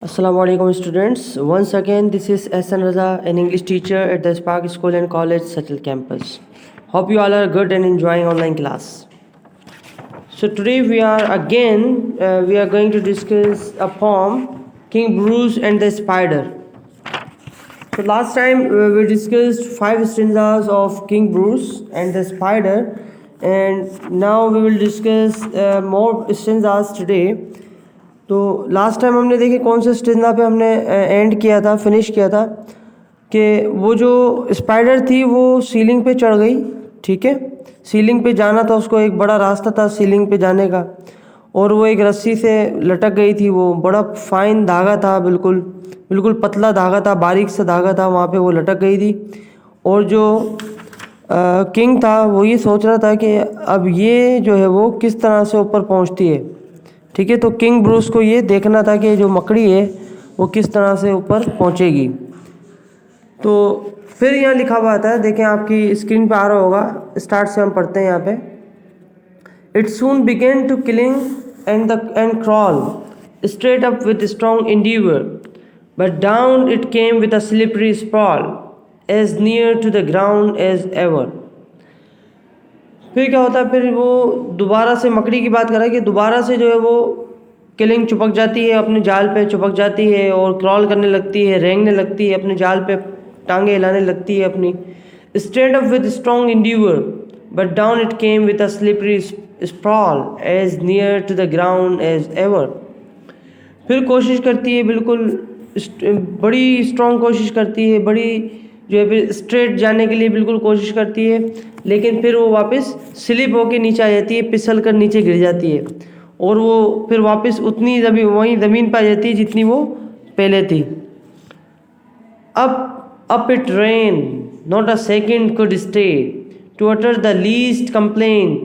Assalamualaikum students. Once again, this is SN Raza, an English teacher at the Spark School and College, Settle Campus. Hope you all are good and enjoying online class. So today we are going to discuss a poem, King Bruce and the Spider. So last time we discussed 5 stanzas of King Bruce and the Spider, and now we will discuss more stanzas today. तो last time हमने देखे कौन से स्टेजना पे हमने and किया था, finish किया था कि वो जो स्पाइडर थी वो सीलिंग पे चढ़ गई। ठीक है, सीलिंग पे जाना था उसको, एक बड़ा रास्ता था सीलिंग पे जाने का, और वो एक रस्सी से लटक गई थी। वो बड़ा फाइन धागा था, बिल्कुल बिल्कुल पतला धागा था, बारीक सा धागा था, वहाँ पे वो लटक गई थी। और जो किंग था वो ये सोच रहा था कि अब ये जो है वो किस तरह से ऊपर पहुँचती है। ठीक है, तो किंग ब्रूस को ये देखना था कि जो मकड़ी है वो किस तरह से ऊपर पहुंचेगी। तो फिर यहाँ लिखा हुआ आता है, देखें आपकी स्क्रीन पे आ रहा होगा, स्टार्ट से हम पढ़ते हैं यहाँ पे। It soon began to climbing and crawl straight up with strong endeavour, but down it came with a slippery sprawl as near to the ground as ever. फिर क्या होता है, फिर वो दोबारा से मकड़ी की बात कर रहा है कि दोबारा से जो है वो किलिंग चिपक जाती है, अपने जाल पे चिपक जाती है और क्रॉल करने लगती है, रेंगने लगती है, अपने जाल पे टांगे हिलाने लगती है अपनी। Straight up with strong endeavour but down it came with a slippery sprawl as near to the ground as ever. फिर कोशिश करती है, बिल्कुल बड़ी स्ट्रॉन्ग कोशिश करती है, बड़ी जो है स्ट्रेट जाने के लिए बिल्कुल कोशिश करती है, लेकिन फिर वो वापस स्लिप होके नीचे आ जाती है, फिसल कर नीचे गिर जाती है, और वो फिर वापस उतनी वहीं ज़मीन पर आ जाती है जितनी वो पहले थी। Up it ran not a second could stay to utter the least complain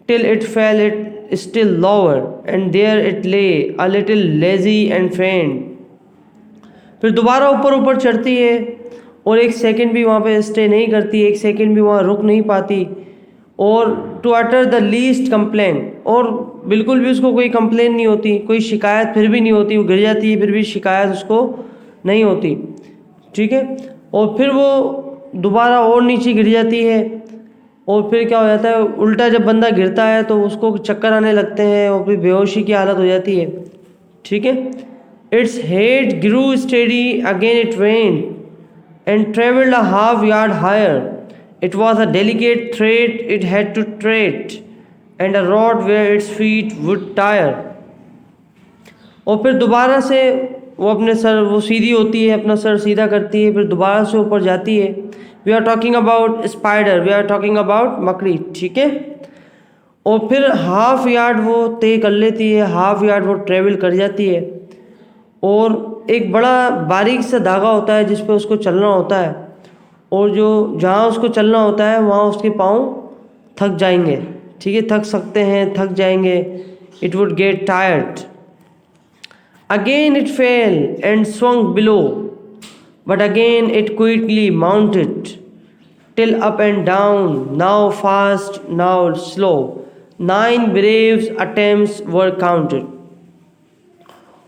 till it fell it still lower and there it lay a little lazy and फेंट। फिर दोबारा ऊपर चढ़ती है और एक सेकंड भी वहाँ पे स्टे नहीं करती, एक सेकंड भी वहाँ रुक नहीं पाती, और to utter the least complain, और बिल्कुल भी उसको कोई कंप्लेन नहीं होती, कोई शिकायत फिर भी नहीं होती, वो गिर जाती है फिर भी शिकायत उसको नहीं होती। ठीक है, और फिर वो दोबारा और नीचे गिर जाती है, और फिर क्या हो जाता है, उल्टा जब बंदा गिरता है तो उसको चक्कर आने लगते हैं और फिर बेहोशी की हालत हो जाती है। ठीक है, its head grew steady again it ran and travelled a half yard higher. It was a delicate thread it had to tread, and a rod where its feet would tire. और फिर दोबारा से वो अपने सर वो सीधी होती है, अपना सर सीधा करती है, फिर दोबारा से ऊपर जाती है। We are talking about spider, we are talking about मकड़ी। ठीक है, और फिर हाफ यार्ड वो तय कर लेती है, हाफ यार्ड वो ट्रेवल कर जाती है, और एक बड़ा बारीक सा धागा होता है जिस पे उसको चलना होता है, और जो जहाँ उसको चलना होता है वहाँ उसके पाँव थक जाएंगे। ठीक है, थक सकते हैं, थक जाएंगे। It would get tired. Again it fail and swung below but again it quickly mounted till up and down, now fast now slow, 9 brave attempts were counted।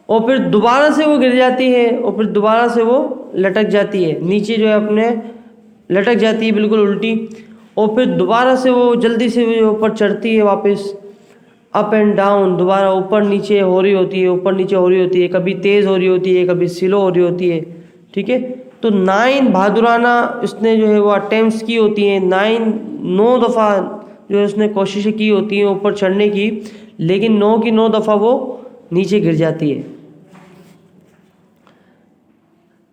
और फिर दोबारा से वो गिर जाती है, और फिर दोबारा से वो लटक जाती है नीचे, जो है अपने लटक जाती है बिल्कुल उल्टी, और फिर दोबारा से वो जल्दी से ऊपर चढ़ती है वापस। अप एंड डाउन, दोबारा ऊपर नीचे हो रही होती है, ऊपर नीचे हो रही होती है, कभी तेज़ हो रही होती है, कभी स्लो हो रही होती है। ठीक है, तो 9 बहादुराना इसने जो है वो अटेम्प्ट्स की होती हैं, 9 दफ़ा जो है उसने कोशिशें की होती हैं ऊपर चढ़ने की, लेकिन 9 की 9 दफ़ा वो नीचे गिर जाती है।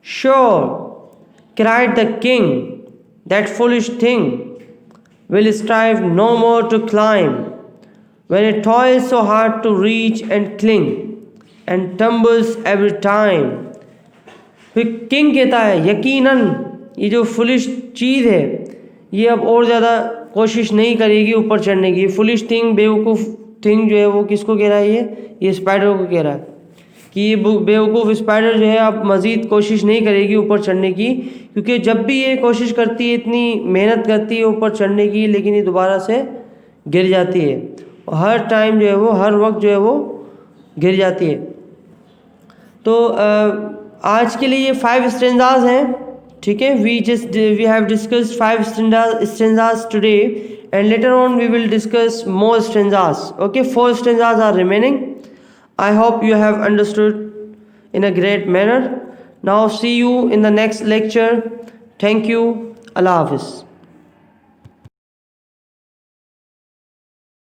Sure, cried the king, that foolish thing will strive no more to climb, when it toils so hard to reach and cling, and tumbles every time। फिर किंग कहता है, यकीनन ये जो फुलिश चीज़ है ये अब और ज़्यादा कोशिश नहीं करेगी ऊपर चढ़ने की। फुलिश थिंग, बेवकूफ़ थिंग जो है वो किसको कह रहा है, ये स्पाइडर को कह रहा है कि ये बेवकूफ़ स्पाइडर जो है अब मज़ीद कोशिश नहीं करेगी ऊपर चढ़ने की, क्योंकि जब भी ये कोशिश करती है, इतनी मेहनत करती है ऊपर चढ़ने की, लेकिन ये दोबारा से गिर जाती है, और हर टाइम जो है वो, हर वक्त जो है वो गिर जाती है। तो आज के लिए ये 5 स्टेंजाज हैं, ठीक है. We have discussed 5 stanzas today, and later on we will discuss more stanzas. Okay, 4 stanzas are remaining. I hope you have understood in a great manner. Now see you in the next lecture. Thank you. Allah Hafiz.